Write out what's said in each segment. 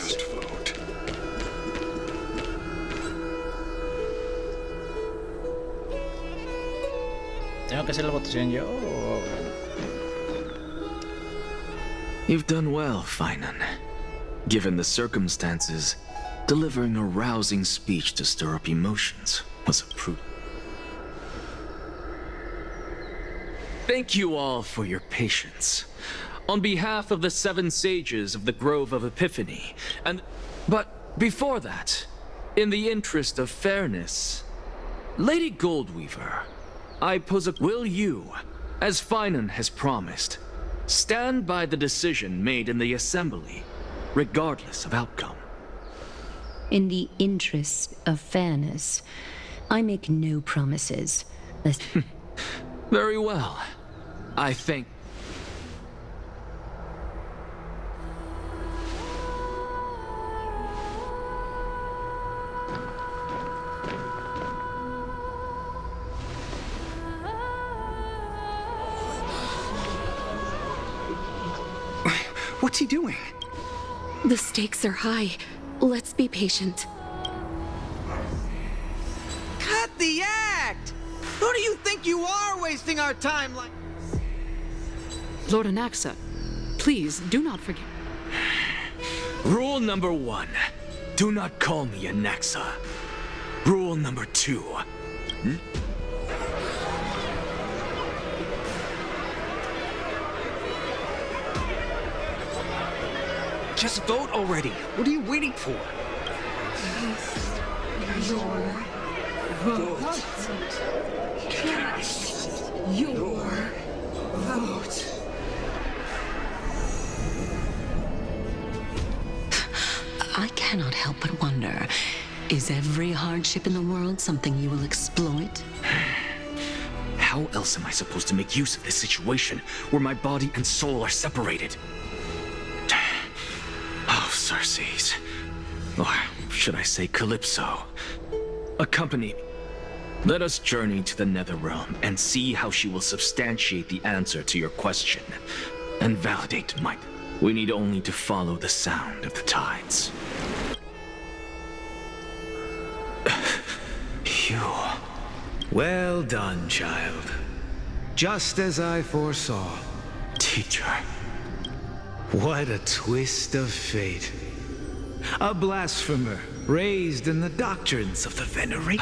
last vote. ¿Tengo que hacer la votación yo o...? You've done well, Finan. Given the circumstances, delivering a rousing speech to stir up emotions was a prudent. Thank you all for your patience. On behalf of the 7 sages of the Grove of Epiphany, But before that, in the interest of fairness, Lady Goldweaver, I pose a... Will you, as Finan has promised, stand by the decision made in the Assembly, regardless of outcome? In the interest of fairness, I make no promises. Very well. I think... What's he doing? The stakes are high. Let's be patient. Cut the act! Who do you think you are wasting our time like... Lord Anaxa, please do not forget. Rule number 1. Do not call me Anaxa. Rule number 2. Just vote already. What are you waiting for? I cannot help but wonder, is every hardship in the world something you will exploit? How else am I supposed to make use of this situation where my body and soul are separated? Oh, Circes. Or should I say Calypso? Accompany me. Let us journey to the Netherrealm and see how she will substantiate the answer to your question and validate my... We need only to follow the sound of the tides. You... Well done, child. Just as I foresaw. Teacher. What a twist of fate. A blasphemer, raised in the doctrines of the Venerate.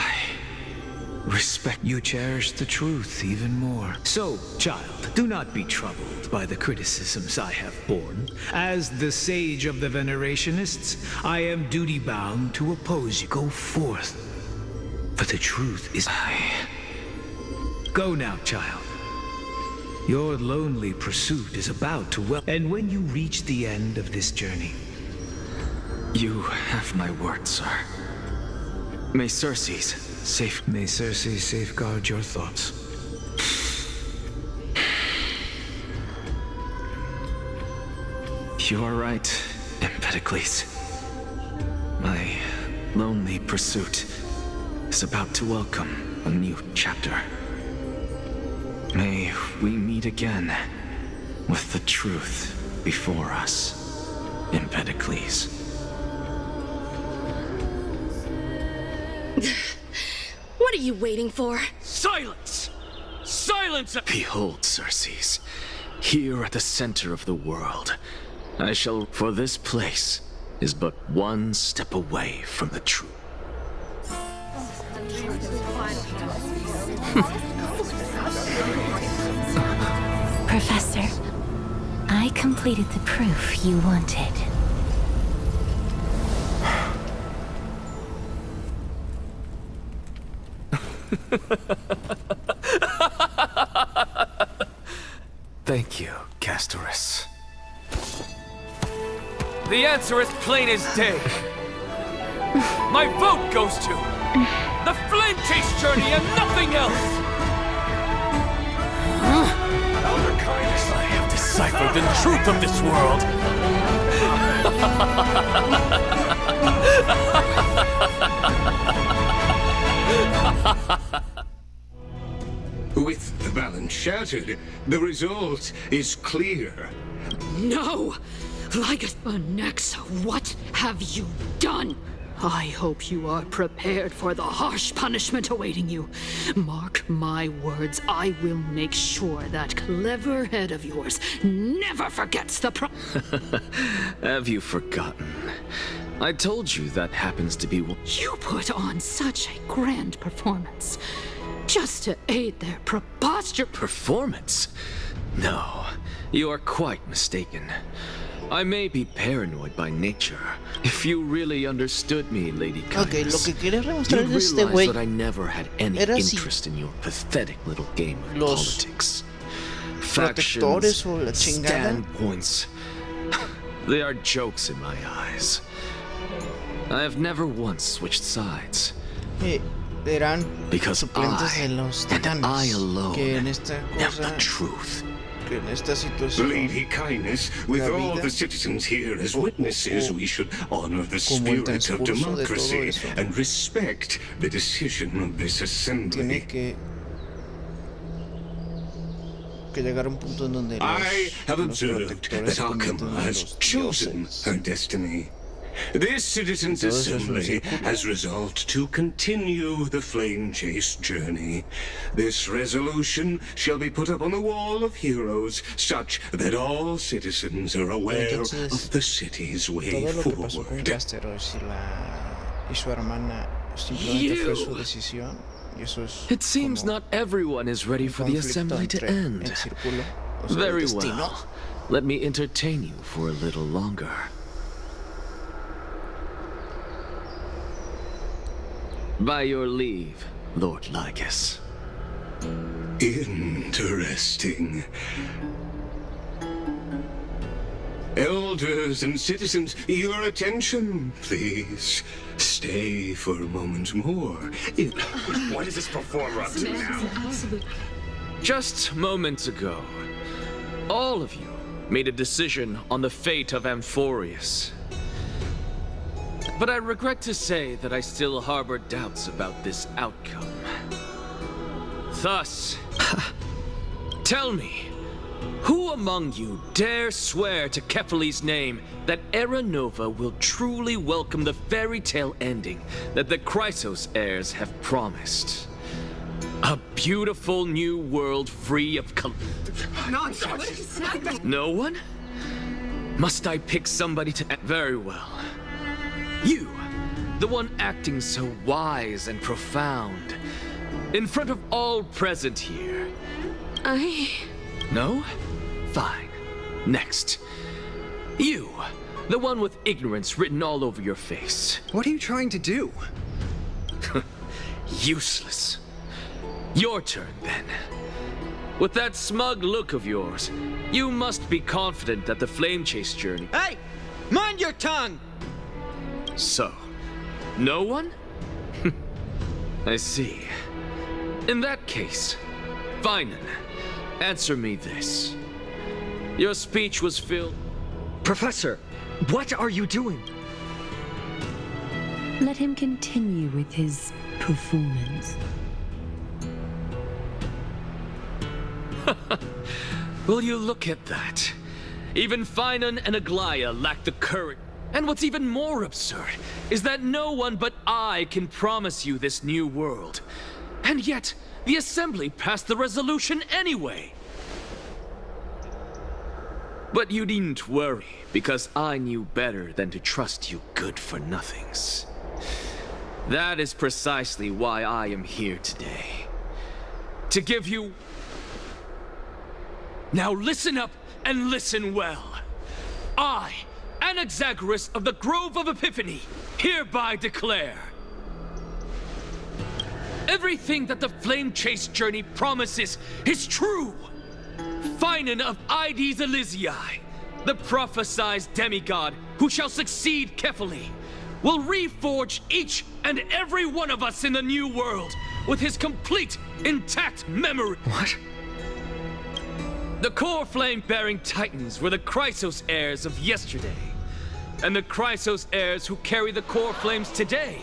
Respect. You cherish the truth even more. So, child, do not be troubled by the criticisms I have borne. As the sage of the Venerationists, I am duty-bound to oppose you. Go forth. For the truth is... Go now, child. Your lonely pursuit is about to and when you reach the end of this journey... You have my word, sir. May Circes safeguard your thoughts. You are right, Empedocles. My lonely pursuit is about to welcome a new chapter. May we meet again with the truth before us, Empedocles. What are you waiting for? Silence! Silence! Behold, Circes, here at the center of the world, I shall... For this place is but one step away from the truth. Professor, I completed the proof you wanted. Thank you, Castorus. The answer is plain as day. My vote goes to the Flame Chase journey and nothing else! Elder Kindness, I have deciphered the truth of this world! With the balance shattered, the result is clear. No! Like Onyx, what have you done? I hope you are prepared for the harsh punishment awaiting you. Mark my words, I will make sure that clever head of yours never forgets the Have you forgotten? I told you that happens to be You put on such a grand performance, just to aid their preposterous performance? No, you are quite mistaken. I may be paranoid by nature. If you really understood me, Lady Ok, lo Kindness, que quería you'd demostrar de este realize güey that I never had any era si interest in your pathetic little game of los politics. protectores Factions, o la chingada standpoints, they are jokes in my eyes. I have never once switched sides. eran Because suplentes de los I, and I titanes alone, que en esta am the cosa, truth. que en esta situación Lady Kindness, with La all vida, the citizens here as witnesses, we should honor the como el spirit of transcurso de todo democracy eso and respect the decision of this tiene assembly. que llegar a un punto en donde I have los observed protectores that se convierten Arkham en has los chosen dioses. her destiny. This citizens' Entonces es un assembly círculo. has resolved to continue the flame chase journey. This resolution shall be put up on the wall of heroes, such that all citizens are aware Entonces, of the city's way todo lo que pasó con forward. Casteros y su hermana simplemente fue su decisión y eso es It seems como not everyone is ready un for the conflicto assembly to entre end. el círculo, o sea, el Very destino. well. Let me entertain you for a little longer. By your leave, Lord Lygus. Interesting. Elders and citizens, your attention, please. Stay for a moment more. What is this performer up to now? Just moments ago, all of you made a decision on the fate of Amphorius. But I regret to say that I still harbor doubts about this outcome. Thus, tell me, who among you dare swear to Kefali's name that Era Nova will truly welcome the fairy tale ending that the Chrysos heirs have promised? A beautiful new world free of Nonsense! No one? Must I pick somebody to... Very well. You, the one acting so wise and profound, in front of all present here. No? Fine. Next. You, the one with ignorance written all over your face. What are you trying to do? Useless. Your turn, then. With that smug look of yours, you must be confident that the flame chase journey... Hey! Mind your tongue! So, no one? I see. In that case, Finan, answer me this. Your speech was filled... Professor, what are you doing? Let him continue with his performance. Will you look at that? Even Finan and Aglaya lack the courage. And what's even more absurd is that no one but I can promise you this new world. And yet, the Assembly passed the resolution anyway. But you needn't worry, because I knew better than to trust you good-for-nothings. That is precisely why I am here today. To give you... Now listen up and listen well. I, Anaxagoras of the Grove of Epiphany, hereby declare... Everything that the Flame Chase journey promises is true! Finan of Ides Elysiae, the prophesied demigod who shall succeed Kefali, will reforge each and every one of us in the new world with his complete, intact memory. What? The core flame-bearing titans were the Chrysos heirs of yesterday, and the Chrysos heirs who carry the core flames today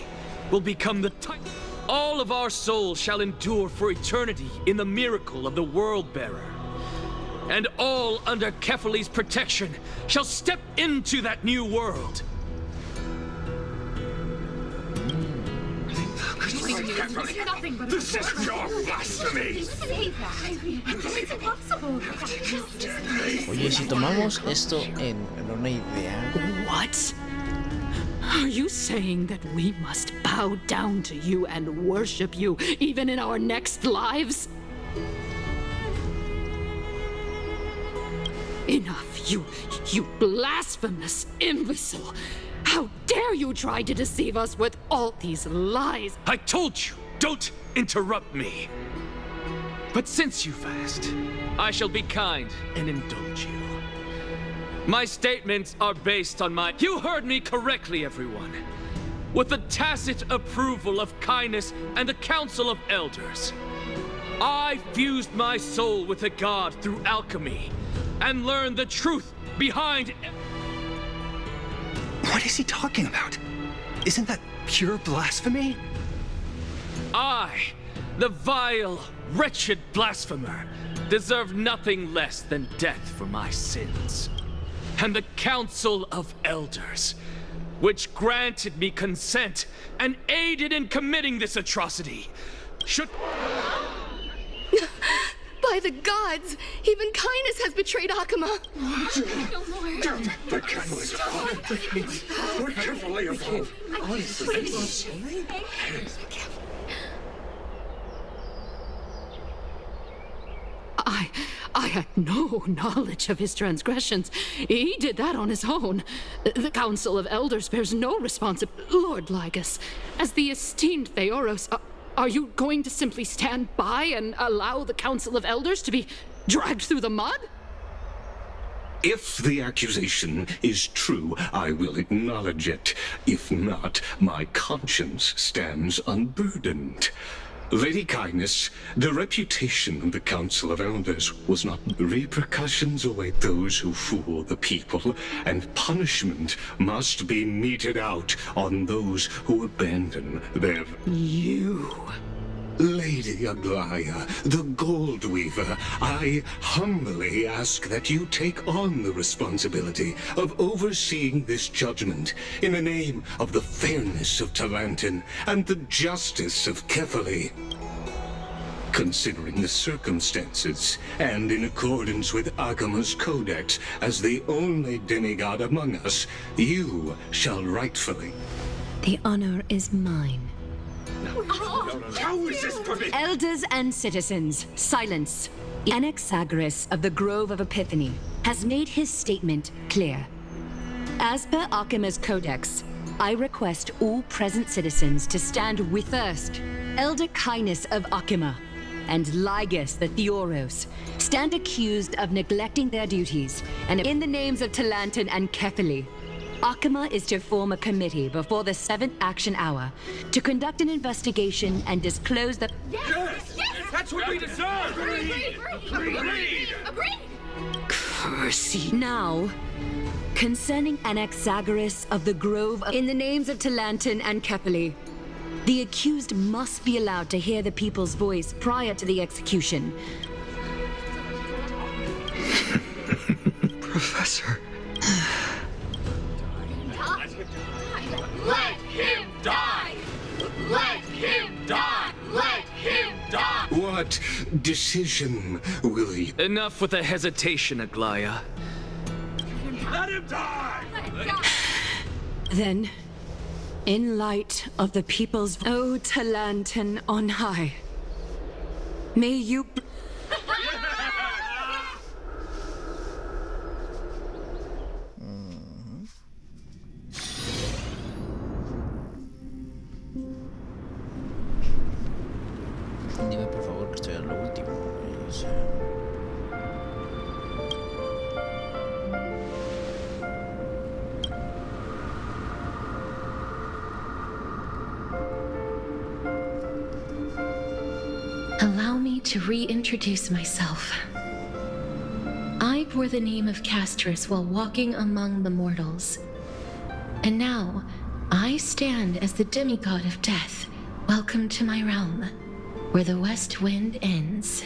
will become the titans. All of our souls shall endure for eternity in the miracle of the World-Bearer. and all under Kefali's protection shall step into that new world. This is pure blasphemy! Oye, si tomamos esto en una idea. What? Are you saying that we must bow down to you and worship you even in our next lives? Enough, you blasphemous imbecile! How dare you try to deceive us with all these lies? I told you, don't interrupt me. But since you've asked, I shall be kind and indulge you. My statements are based on my... You heard me correctly, everyone. With the tacit approval of kindness and the Council of Elders, I fused my soul with a god through alchemy and learned the truth behind... What is he talking about? Isn't that pure blasphemy? I, the vile, wretched blasphemer, deserve nothing less than death for my sins. And the Council of Elders, which granted me consent and aided in committing this atrocity, should... By the gods! Even kindness has betrayed Akama! The catalyst of God! We're carefully evolved! I had no knowledge of his transgressions. He did that on his own. The Council of Elders bears no responsibility. Lord Lygus, as the esteemed Theoros, are you going to simply stand by and allow the Council of Elders to be dragged through the mud? If the accusation is true, I will acknowledge it. If not, my conscience stands unburdened. Lady Kindness, the reputation of the Council of Elders was not... Repercussions await those who fool the people, and punishment must be meted out on those who abandon their... You... Lady Aglaya, the Gold Weaver, I humbly ask that you take on the responsibility of overseeing this judgment in the name of the fairness of Talantin and the justice of Kefali. Considering the circumstances, and in accordance with Akama's codex as the only demigod among us, you shall rightfully... The honor is mine. How is this permitted? Elders and citizens, silence. Anaxagoras of the Grove of Epiphany has made his statement clear. As per Akama's codex, I request all present citizens to stand with first. Elder Kindness of Akama and Lygus the Theoros stand accused of neglecting their duties, and in the names of Talantin and Kefali, Akama is to form a committee before the 7th action hour to conduct an investigation and disclose the... Yes! That's what we deserve! Agreed! Cursey. Now, concerning Anaxagoras of the Grove, in the names of Talantin and Kefali, the accused must be allowed to hear the people's voice prior to the execution. Professor. Let him die! Let him die! Let him die! What decision will you... Enough with the hesitation, Aglaya. Let him die! Then, in light of the people's... O Talantin on high, may you... Dime por favor que estoy en lo último. Allow me to reintroduce myself. I bore the name of Castris while walking among the mortals. And now, I stand as the demigod of death. Welcome to my realm, where the west wind ends.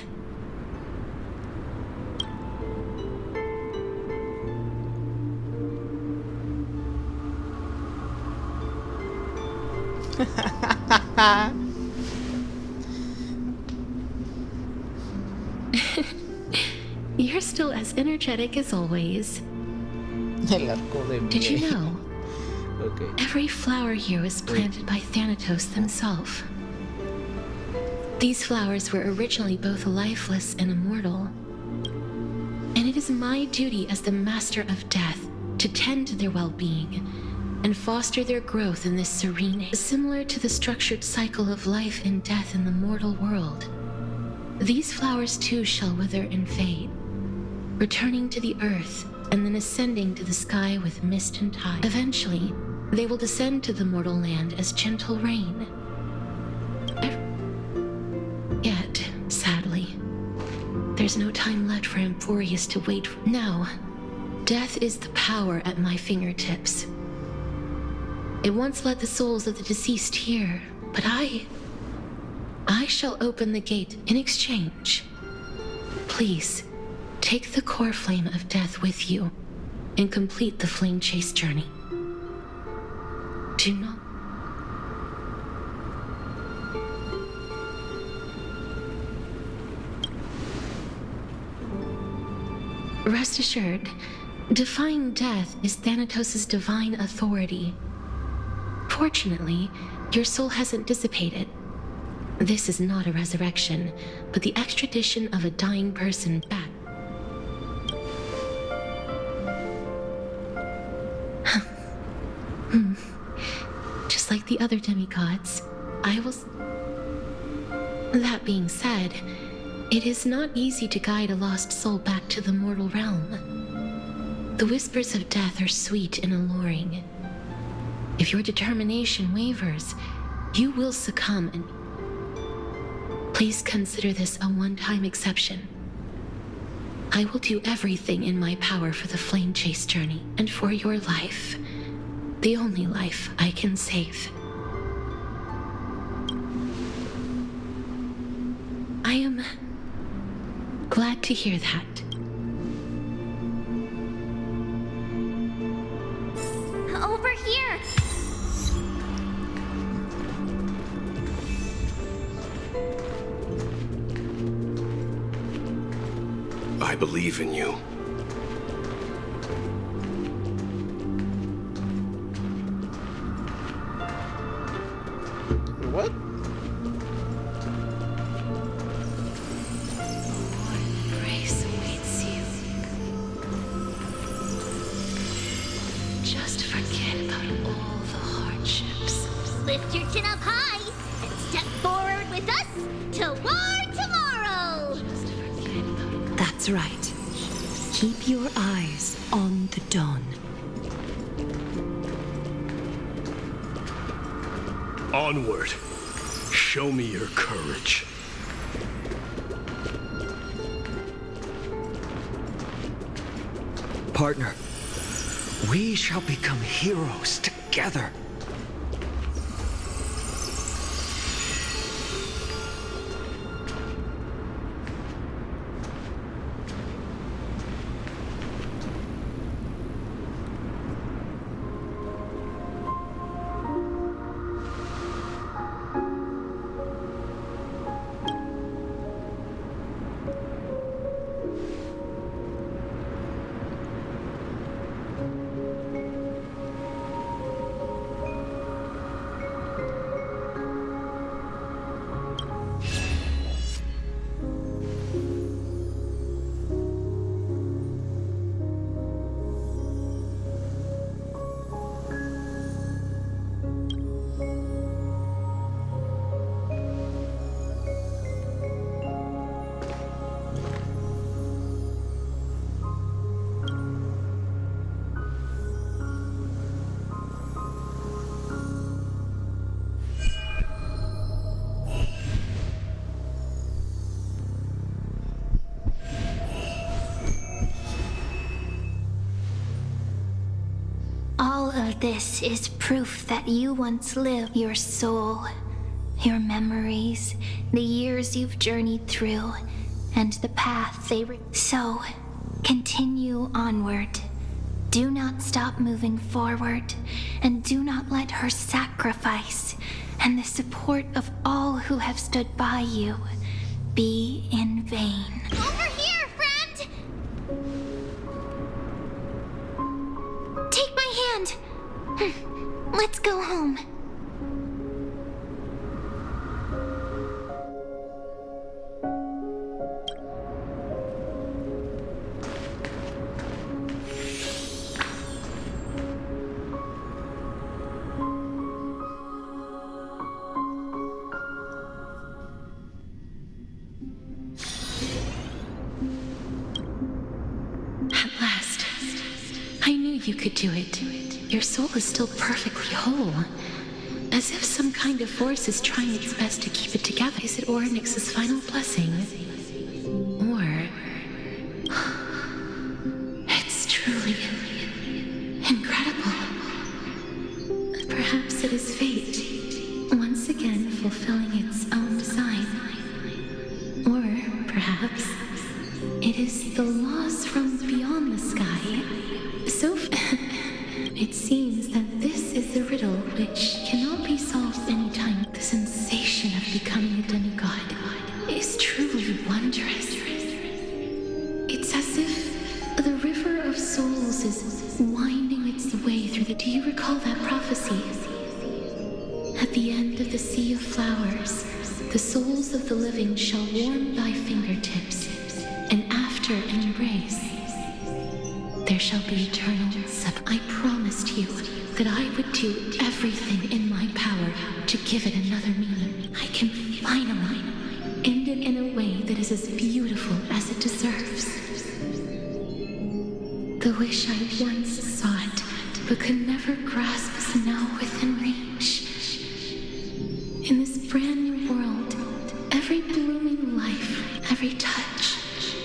You're still as energetic as always. El arco de Did you Mirai. know? Okay. Every flower here was planted by Thanatos himself. These flowers were originally both lifeless and immortal. And it is my duty as the Master of Death to tend to their well-being and foster their growth in this serene, similar to the structured cycle of life and death in the mortal world. These flowers too shall wither and fade, returning to the earth and then ascending to the sky with mist and tide. Eventually, they will descend to the mortal land as gentle rain. Yet, sadly, there's no time left for Emporius to wait. Now, death is the power at my fingertips. It once led the souls of the deceased here, but I shall open the gate in exchange. Please, take the core flame of death with you and complete the flame chase journey. Do not. Rest assured, defying death is Thanatos' divine authority. Fortunately, your soul hasn't dissipated. This is not a resurrection, but the extradition of a dying person back. Just like the other demigods, I will... That being said, it is not easy to guide a lost soul back to the mortal realm. The whispers of death are sweet and alluring. If your determination wavers, you will succumb and... Please consider this a one-time exception. I will do everything in my power for the flame chase journey and for your life. The only life I can save. I am glad to hear that. Over here! I believe in you. What? Grace awaits you. Just forget about all the hardships. Lift your chin up high and step forward with us toward tomorrow! That's right. Keep your eyes on the dawn. Onward. Show me your courage. Partner, we shall become heroes together. All of this is proof that you once lived. Your soul, your memories, the years you've journeyed through, and the path they... So, continue onward. Do not stop moving forward, and do not let her sacrifice and the support of all who have stood by you be in vain. Over here, friend! Take my hand. Let's go home. At last. I knew you could do it. Your soul is still perfectly whole. As if some kind of force is trying its best to keep it together. Is it Orynyx's final blessing? Or... It's truly... incredible. Perhaps it is fate, once again fulfilling its own design. Or perhaps it is the laws from beyond the sky. So it seems that this is the riddle which cannot be solved anytime. The sensation of becoming a demigod is truly wondrous. It's as if the river of souls is winding its way through the... Do you recall that prophecy? At the end of the sea of flowers, the souls of the living shall warm thy fingertips, and after an embrace, there shall be eternal I promised you that I would do everything in my power to give it another meaning. I can finally end it in a way that is as beautiful as it deserves. The wish I once sought, but could never grasp, is now within reach. In this brand new world, every blooming life, every touch,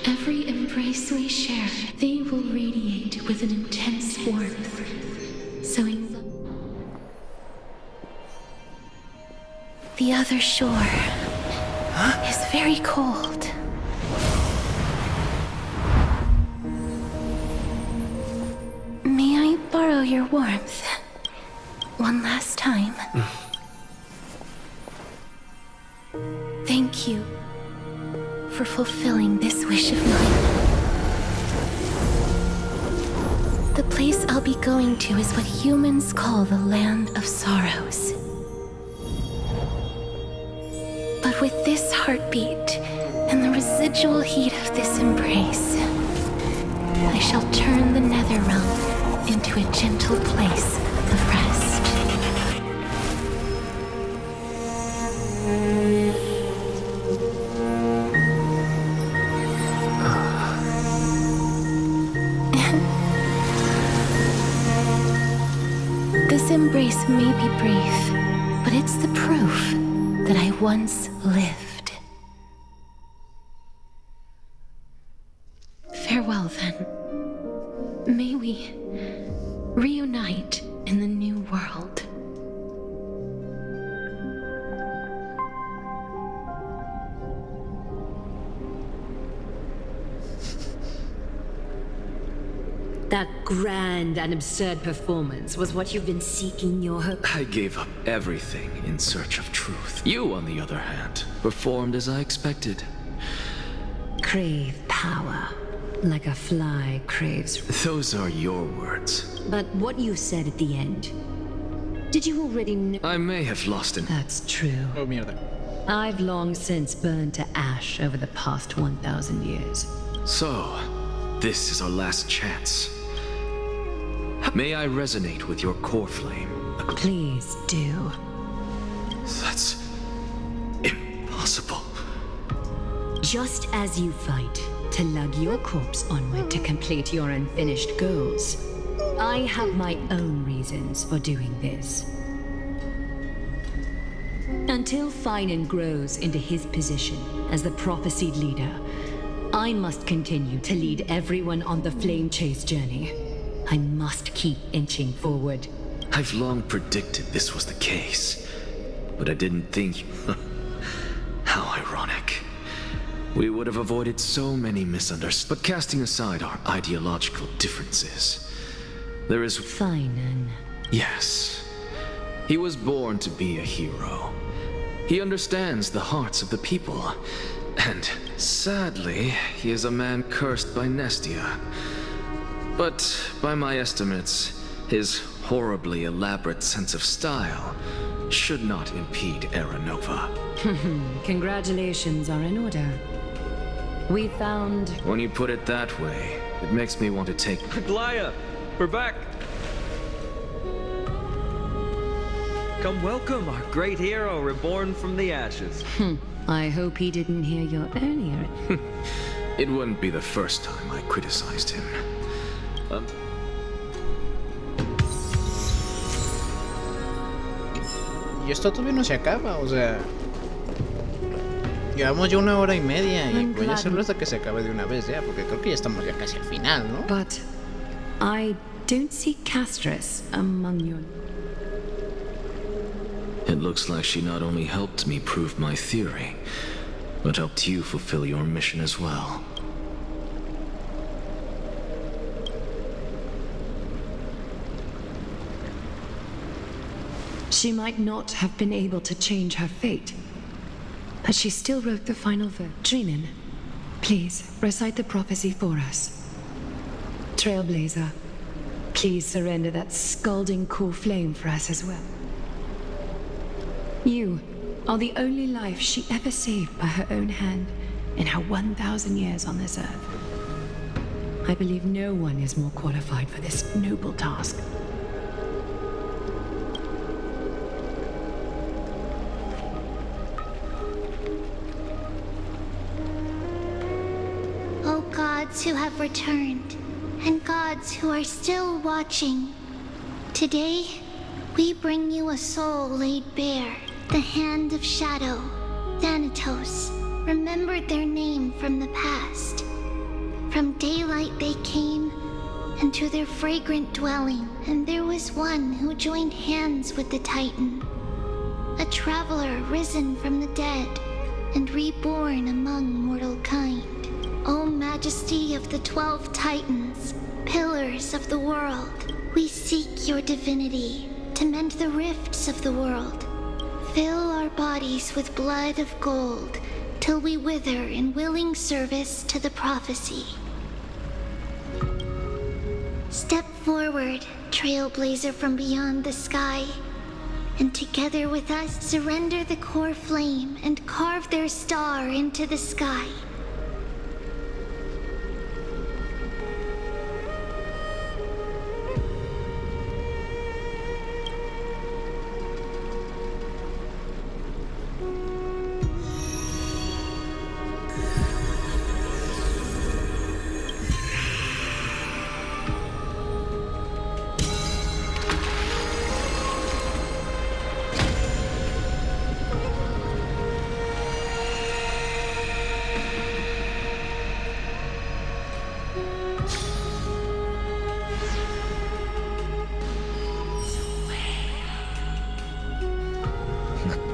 every embrace we share, they will radiate with an intense warmth, sowing The other shore is very cold. May I borrow your warmth one last time? Thank you for fulfilling this wish of mine. The place I'll be going to is what humans call the Land of Sorrows. But with this heartbeat and the residual heat of this embrace, I shall turn the nether realm into a gentle place of rest. This embrace may be brief, but it's the proof that I once lived. Farewell, then. May we reunite in the new world. That grand and absurd performance was what you've been seeking your hope. I gave up everything in search of truth. You, on the other hand, performed as I expected. Crave power, like a fly craves... Those are your words. But what you said at the end, did you already know? I may have lost an... That's true. Oh, mierda. I've long since burned to ash over the past 1,000 years. So, this is our last chance. May I resonate with your core flame? Please do. That's... impossible. Just as you fight to lug your corpse onward to complete your unfinished goals, I have my own reasons for doing this. Until Finan grows into his position as the prophesied leader, I must continue to lead everyone on the flame chase journey. I must keep inching forward. I've long predicted this was the case, but I didn't think... How ironic. We would have avoided so many misunderstandings. But casting aside our ideological differences, There is... Feinen. Yes. He was born to be a hero. He understands the hearts of the people. And sadly, he is a man cursed by Nestia. But by my estimates, his horribly elaborate sense of style should not impede Era Nova. Congratulations are in order. We found... When you put it that way, it makes me want to take... Glaya, we're back! Come welcome our great hero reborn from the ashes. I hope he didn't hear your earlier... It wouldn't be the first time I criticized him. Y esto todavía no se acaba, o sea... Llevamos ya 1 hora y media y voy a hacerlo hasta que se acabe de una vez ya, porque creo que ya estamos ya casi al final, ¿no? But I don't see Castris among your... It looks like she not only helped me prove my theory, but helped you fulfill your mission as well. She might not have been able to change her fate, but she still wrote the final verse. Dreamin, please recite the prophecy for us. Trailblazer, please surrender that scalding cool flame for us as well. You are the only life she ever saved by her own hand in her 1,000 years on this earth. I believe no one is more qualified for this noble task. O gods who have returned, and gods who are still watching, today we bring you a soul laid bare. The hand of shadow, Thanatos, remembered their name from the past. From daylight they came, and to their fragrant dwelling, and there was one who joined hands with the Titan. A traveler risen from the dead, and reborn among mortal kind. O majesty of the 12 Titans, pillars of the world, we seek your divinity to mend the rifts of the world. Fill our bodies with blood of gold, till we wither in willing service to the prophecy. Step forward, trailblazer from beyond the sky, and together with us surrender the core flame and carve their star into the sky.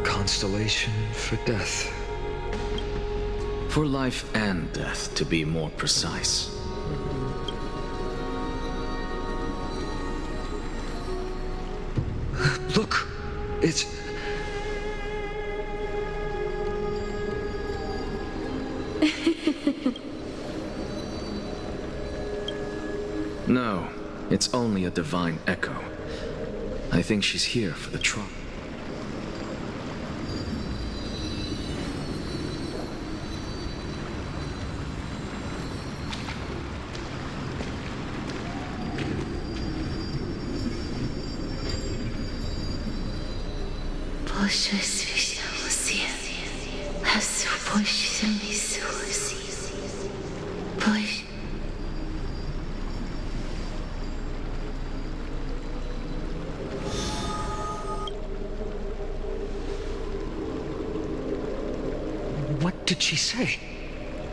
Constellation for death. For life and death, to be more precise. Look! It's... No, it's only a divine echo. I think she's here for the trial. What did she say?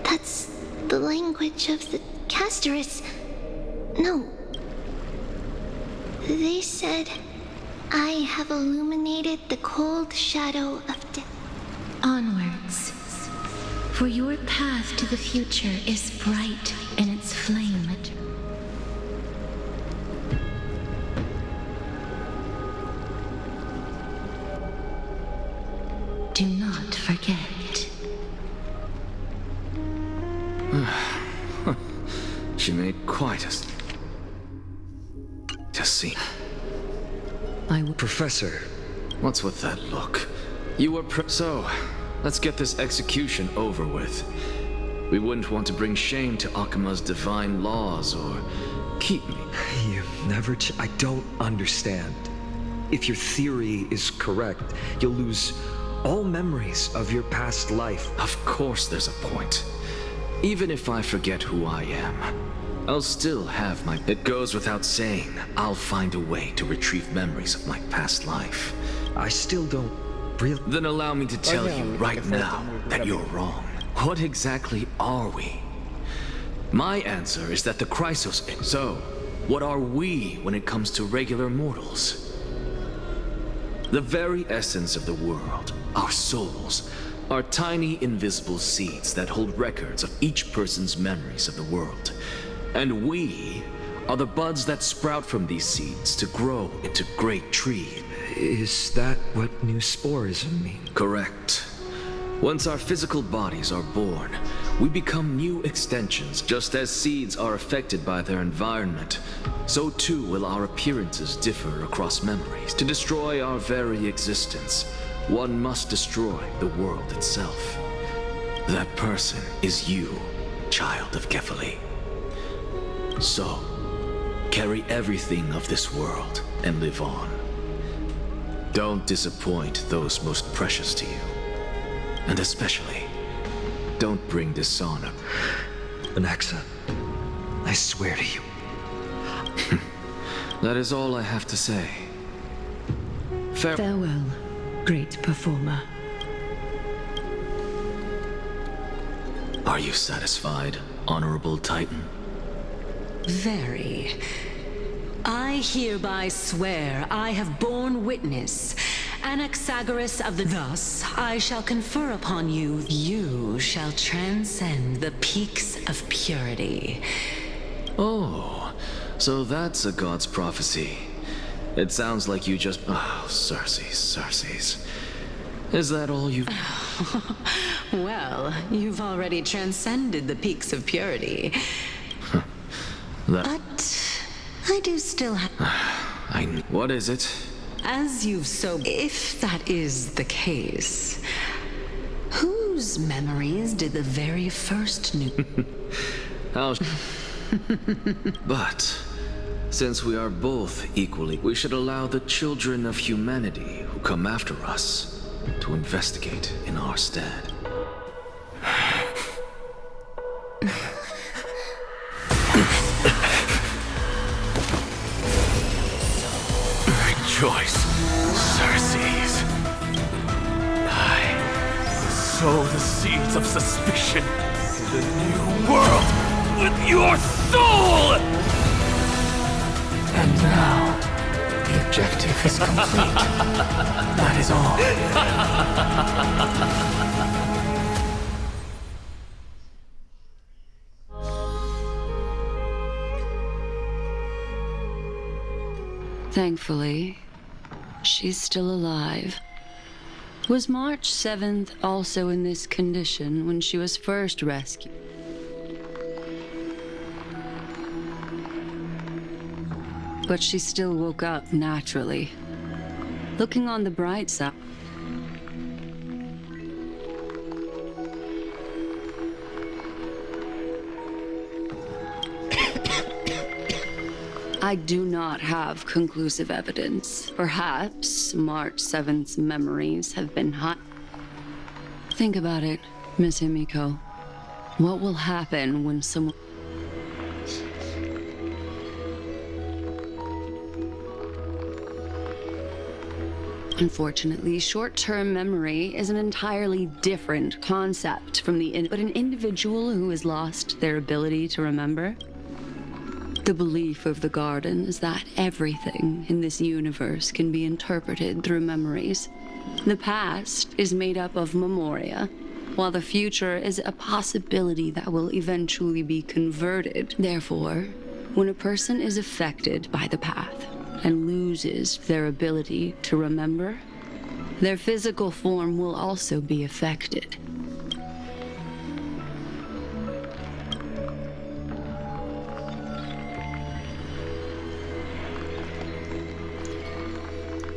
That's the language of the Casterus. No. They said, I have illuminated the cold shadow of death. Onwards. For your path to the future is bright in its flame. Do not forget. She made quite a scene. Professor. What's with that look? You were so, let's get this execution over with. We wouldn't want to bring shame to Akima's divine laws or keep me. You never I don't understand. If your theory is correct, you'll lose all memories of your past life. Of course there's a point. Even if I forget who I am, I'll still have my... It goes without saying, I'll find a way to retrieve memories of my past life. I still don't really... Then allow me to tell you right now that you're wrong. What exactly are we? My answer is that the Chrysos... So, what are we when it comes to regular mortals? The very essence of the world, our souls, are tiny invisible seeds that hold records of each person's memories of the world. And we are the buds that sprout from these seeds to grow into great trees. Is that what new sporism means? Correct. Once our physical bodies are born, we become new extensions. Just as seeds are affected by their environment, so too will our appearances differ across memories. To destroy our very existence, one must destroy the world itself. That person is you, child of Kefali. So, carry everything of this world and live on. Don't disappoint those most precious to you. And especially, don't bring dishonor. Anaxa, I swear to you. That is all I have to say. Farewell, great performer. Are you satisfied, Honorable Titan? Very. I hereby swear I have borne witness, Anaxagoras of the... Thus, I shall confer upon you, you shall transcend the peaks of purity. Oh, so that's a god's prophecy. It sounds like you just... Oh, Circes. Is that all you... Well, you've already transcended the peaks of purity. But I do still have... What is it? As you've so... If that is the case, whose memories did the very first new... But, since we are both equally, we should allow the children of humanity who come after us to investigate in our stead. Rejoice, Circes. I sow the seeds of suspicion to the new world with your soul! And now, the objective is complete. That is all. Thankfully, she's still alive. Was March 7th also in this condition when she was first rescued? But she still woke up naturally. Looking on the bright side, I do not have conclusive evidence. Perhaps March 7th's memories have been hot. Think about it, Miss Himiko. What will happen when someone... Unfortunately, short-term memory is an entirely different concept from but an individual who has lost their ability to remember. The belief of the Garden is that everything in this universe can be interpreted through memories. The past is made up of memoria, while the future is a possibility that will eventually be converted. Therefore, when a person is affected by the path and loses their ability to remember, Their physical form will also be affected.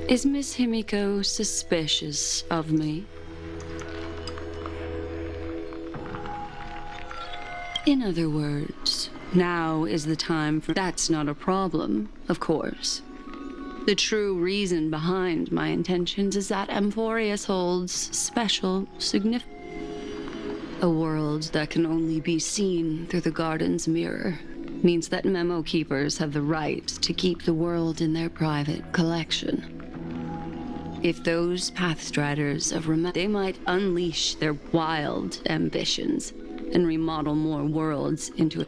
Is Miss Himiko suspicious of me? In other words, now is the time for... That's not a problem, of course. The true reason behind my intentions is that Amphorius holds special significance. A world that can only be seen through the garden's mirror means that memo keepers have the right to keep the world in their private collection. If those Pathstriders of they might unleash their wild ambitions and remodel more worlds into...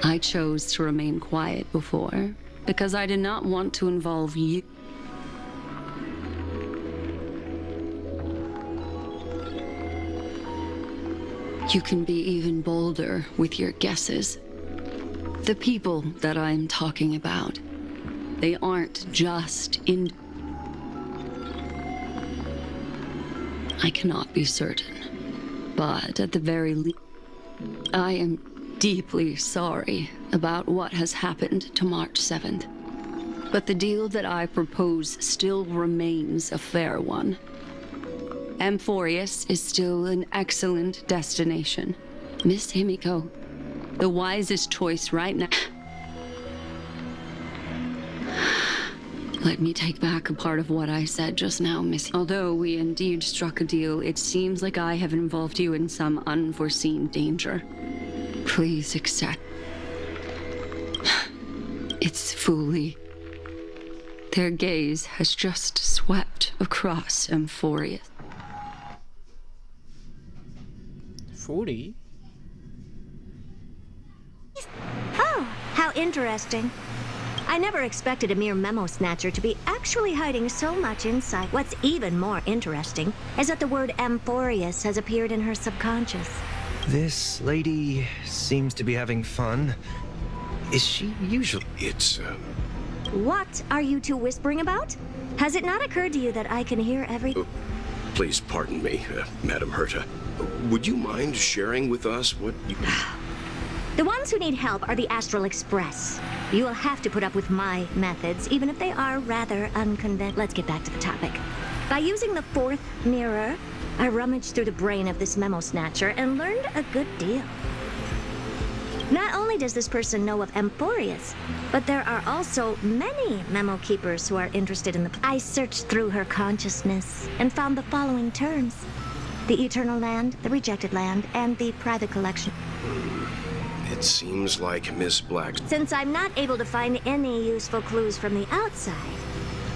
I chose to remain quiet before, because I did not want to involve you. You can be even bolder with your guesses. The people that I'm talking about, they aren't just in... I cannot be certain, but at the very least, I am deeply sorry about what has happened to March 7th. But the deal that I propose still remains a fair one. Amphorius is still an excellent destination. Miss Himiko, the wisest choice right now. Let me take back a part of what I said just now, Miss. Although we indeed struck a deal, it seems like I have involved you in some unforeseen danger. Please accept. It's fully. Their gaze has just swept across Amphorius. Furi? Oh, how interesting. I never expected a mere memo snatcher to be actually hiding so much insight. What's even more interesting is that the word Amphorius has appeared in her subconscious. This lady seems to be having fun. Is she usually... What are you two whispering about? Has it not occurred to you that I can hear every... Please pardon me, Madam Herta. Would you mind sharing with us what you... The ones who need help are the Astral Express. You will have to put up with my methods, even if they are rather unconventional. Let's get back to the topic. By using the fourth mirror, I rummaged through the brain of this memo snatcher and learned a good deal. Not only does this person know of Amphorius, but there are also many memo keepers who are interested in the... I searched through her consciousness and found the following terms: the Eternal Land, the Rejected Land, and the Private Collection. It seems like Miss Black... Since I'm not able to find any useful clues from the outside,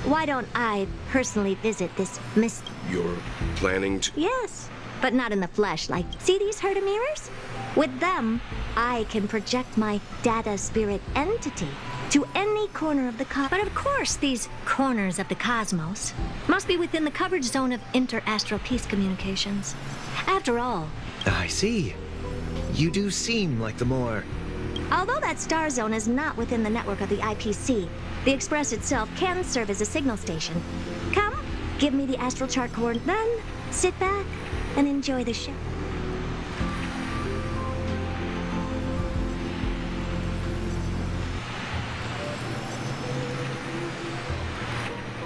why don't I personally visit this Miss... You're planning to... Yes, but not in the flesh. Like, see these Herta mirrors? With them, I can project my data spirit entity to any corner of the But of course, these corners of the cosmos must be within the coverage zone of inter-astral peace communications. After all... I see. You do seem like the more... Although that star zone is not within the network of the IPC, the Express itself can serve as a signal station. Come, give me the astral chart coordinate, then sit back and enjoy the show.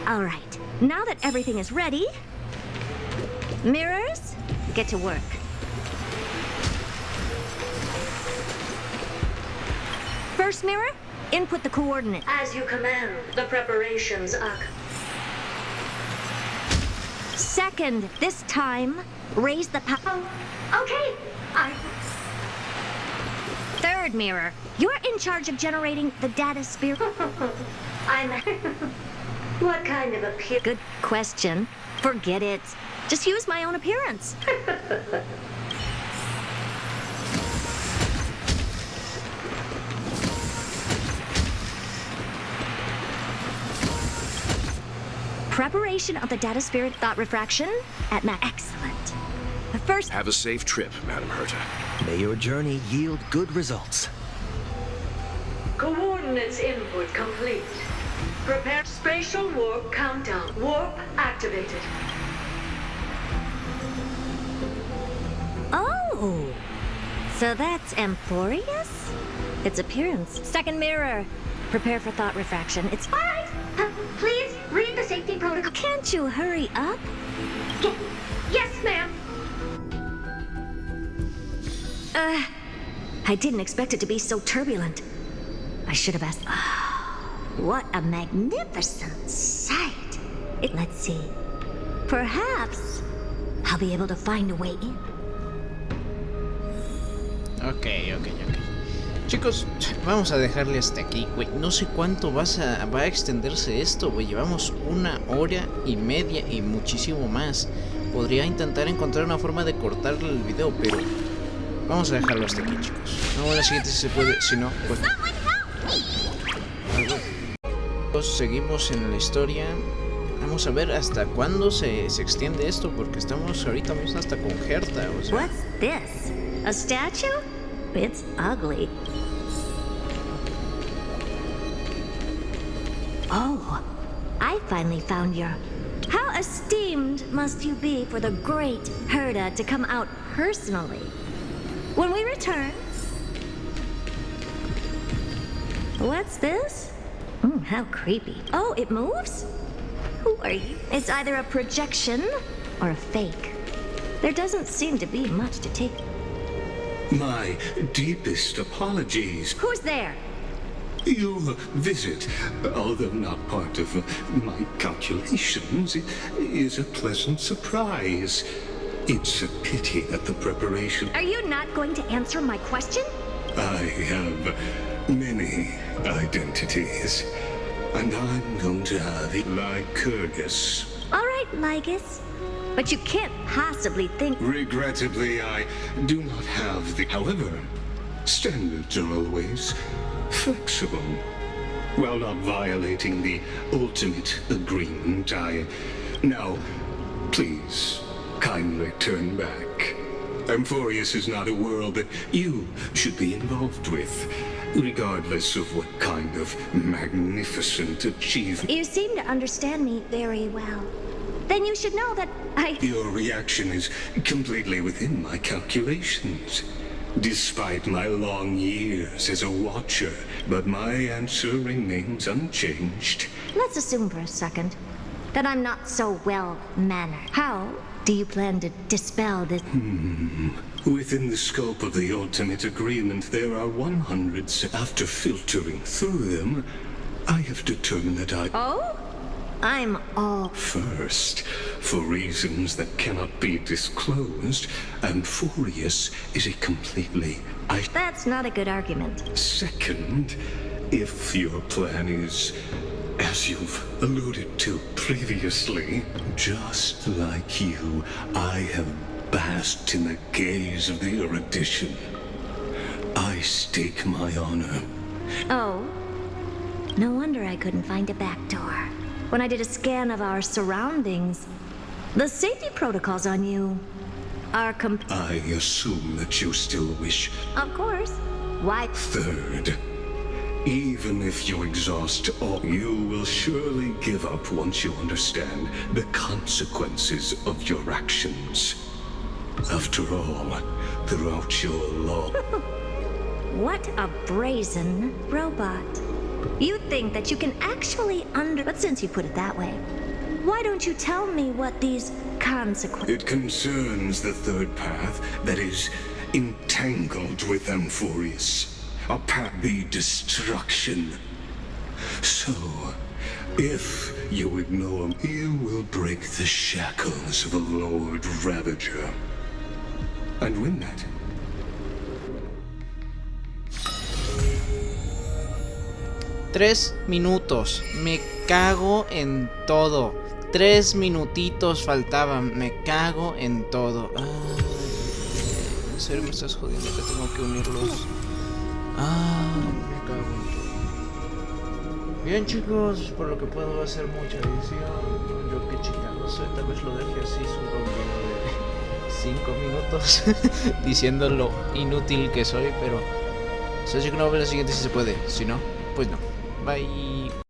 All right, now that everything is ready, mirrors, get to work. First mirror, input the coordinate. As you command, the preparations are... Second, this time, raise the power. Okay, Third mirror, you're in charge of generating the data spirit. I'm... What kind of appearance? Good question. Forget it. Just use my own appearance. Preparation of the data spirit thought refraction at max. Excellent. The first... Have a safe trip, Madam Herta. May your journey yield good results. Coordinates input complete. Prepare spatial warp countdown. Warp activated. Oh! So that's Amphorius? Its appearance. Second mirror. Prepare for thought refraction. It's... Alright! Please read the safety protocol. Can't you hurry up? Yes, ma'am. I didn't expect it to be so turbulent. I should have asked... What a magnificent sight. Let's see. Perhaps I'll be able to find a way in. Ok. Chicos, vamos a dejarle hasta aquí, güey. No sé cuánto va a extenderse esto, güey. Llevamos 1 hora y media y muchísimo más. Podría intentar encontrar una forma de cortarle el video, pero vamos a dejarlo hasta aquí, chicos. No, en la siguiente si se puede, si no, pues... Seguimos en la historia. Vamos a ver hasta cuándo se extiende esto, porque estamos ahorita mismo hasta con Herta, o sea... What's this? A statue? It's ugly. Oh, I finally found your... How esteemed must you be for the great Herta to come out personally? When we return... What's this? How creepy. Oh, it moves? Who are you? It's either a projection or a fake. There doesn't seem to be much to take. My deepest apologies. Who's there? Your visit, although not part of my calculations, is a pleasant surprise. It's a pity that the preparation... Are you not going to answer my question? I have many identities, and I'm going to have it like Kurgus. All right, Lygus. But you can't possibly think... Regrettably, I do not have the... However, standards are always flexible. While not violating the ultimate agreement, Now, please, kindly turn back. Amphorius is not a world that you should be involved with, regardless of what kind of magnificent achievement... You seem to understand me very well. Then you should know that Your reaction is completely within my calculations. Despite my long years as a watcher, but my answer remains unchanged. Let's assume for a second that I'm not so well-mannered. How do you plan to dispel this? Within the scope of the ultimate agreement, there are 100... After filtering through them, I have determined that Oh? I'm all... First, for reasons that cannot be disclosed, Amphorius is a completely... That's not a good argument. Second, if your plan is, as you've alluded to previously, just like you, I have basked in the gaze of the erudition. I stake my honor. Oh? No wonder I couldn't find a back door. When I did a scan of our surroundings, the safety protocols on you are I assume that you still wish... Of course. Why? Third, even if you exhaust all, you will surely give up once you understand the consequences of your actions. After all, throughout your long... What a brazen robot. You think that you can actually But since you put it that way, why don't you tell me what these consequences... It concerns the third path that is entangled with Amphorius. A path of destruction. So, if you ignore me, you will break the shackles of a Lord Ravager. And win that. Tres minutos. Me cago en todo. 3 minutitos faltaban. Me cago en todo. En serio me estás jodiendo que tengo que unirlos. Me cago en todo. Bien, chicos, por lo que puedo hacer mucha edición. Yo qué chingados soy. Tal vez lo deje así solo de 5 minutos. Diciendo lo inútil que soy, pero Si es que no, ve la siguiente si se puede. Si no, pues no. Bye.